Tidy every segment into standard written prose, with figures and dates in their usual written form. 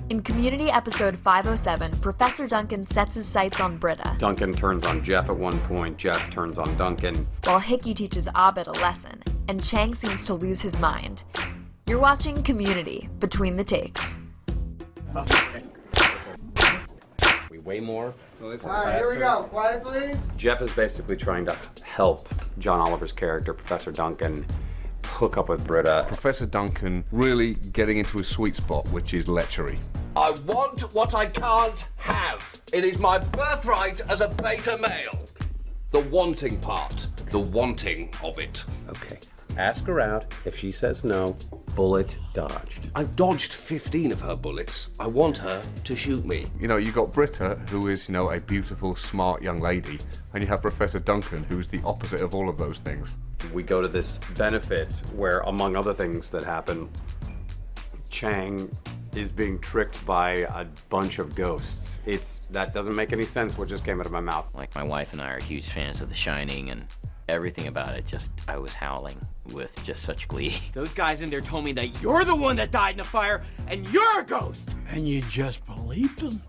In Community episode 507, Professor Duncan sets his sights on Britta. Duncan turns on Jeff at one point, Jeff turns on Duncan. While Hickey teaches Abed a lesson, and Chang seems to lose his mind. You're watching Community, Between the Takes. We weigh more. All right, here we go. Quiet, please. Jeff is basically trying to help John Oliver's character, Professor Duncan, hook up with Britta. Professor Duncan really getting into a sweet spot, which is lechery. I want what I can't have. It is my birthright as a beta male. The wanting part, the wanting of it. Okay, ask her out. If she says no, bullet dodged. I've dodged 15 of her bullets. I want her to shoot me. You know, you got Britta, who is, a beautiful, smart young lady, and you have Professor Duncan, who's the opposite of all of those things. We go to this benefit where, among other things that happen, Chang is being tricked by a bunch of ghosts. That doesn't make any sense what just came out of my mouth. Like, my wife and I are huge fans of The Shining, and everything about it, I was howling with just such glee. Those guys in there told me that you're the one that died in the fire, and you're a ghost! And you just believed them?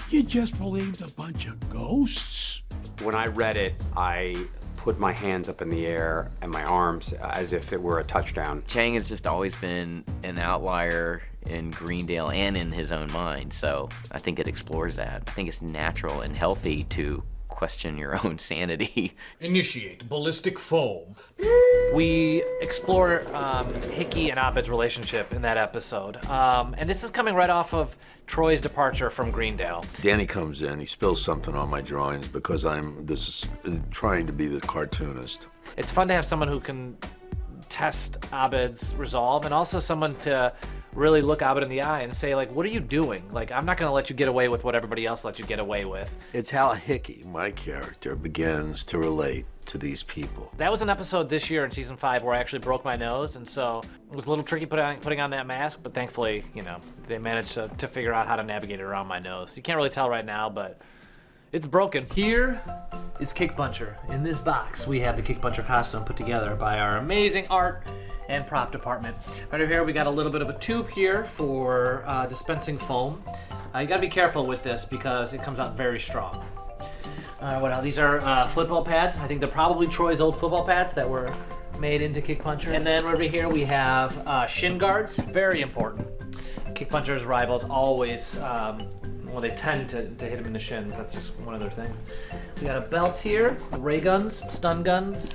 You just believed a bunch of ghosts? When I read it, I put my hands up in the air and my arms as if it were a touchdown. Chang has just always been an outlier in Greendale and in his own mind, so I think it explores that. I think it's natural and healthy to question your own sanity. Initiate ballistic foam. We explore Hickey and Abed's relationship in that episode. And this is coming right off of Troy's departure from Greendale. Danny comes in, he spills something on my drawings because I'm trying to be the cartoonist. It's fun to have someone who can test Abed's resolve and also someone to really look Abed in the eye and say, like, what are you doing? Like, I'm not gonna let you get away with what everybody else lets you get away with. It's how Hickey, my character, begins to relate to these people. That was an episode this year in season 5 where I actually broke my nose, and so it was a little tricky putting on that mask, but thankfully, they managed to figure out how to navigate it around my nose. You can't really tell right now, but it's broken. Here is Kick Puncher. In this box, we have the Kick Puncher costume put together by our amazing art and prop department. Right over here, we got a little bit of a tube here for dispensing foam. You gotta be careful with this because it comes out very strong. What else? These are football pads. I think they're probably Troy's old football pads that were made into Kick Puncher. And then over here we have shin guards, very important. Kick Puncher's rivals always, well, they tend to hit him in the shins. That's just one of their things. We got a belt here, ray guns, stun guns,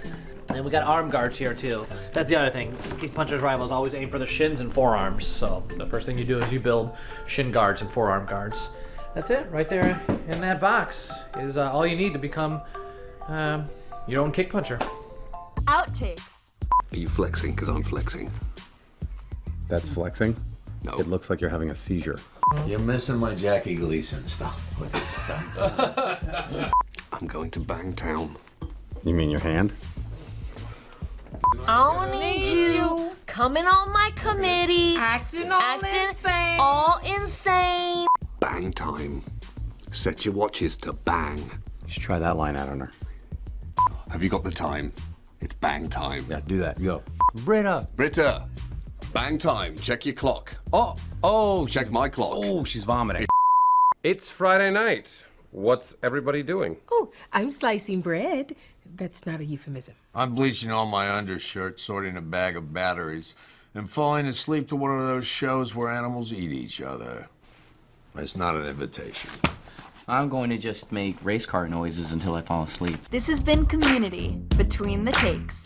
and we got arm guards here too. That's the other thing. Kick Puncher's rivals always aim for the shins and forearms. So the first thing you do is you build shin guards and forearm guards. That's it, right there in that box is all you need to become your own Kick Puncher. Outtakes. Are you flexing? Because I'm flexing. That's flexing? No. It looks like you're having a seizure. You're missing my Jackie Gleason stuff with his son. I'm going to Bangtown. You mean your hand? I need you coming on my committee. Acting insane. all insane. Bang time. Set your watches to bang. You should try that line out on her. Have you got the time? It's bang time. Yeah, do that. Go. Britta, bang time. Check your clock. Oh, Check my clock. Oh, she's vomiting. It's Friday night. What's everybody doing? Oh, I'm slicing bread. That's not a euphemism. I'm bleaching all my undershirt, sorting a bag of batteries, and falling asleep to one of those shows where animals eat each other. It's not an invitation. I'm going to just make race car noises until I fall asleep. This has been Community, Between the Takes.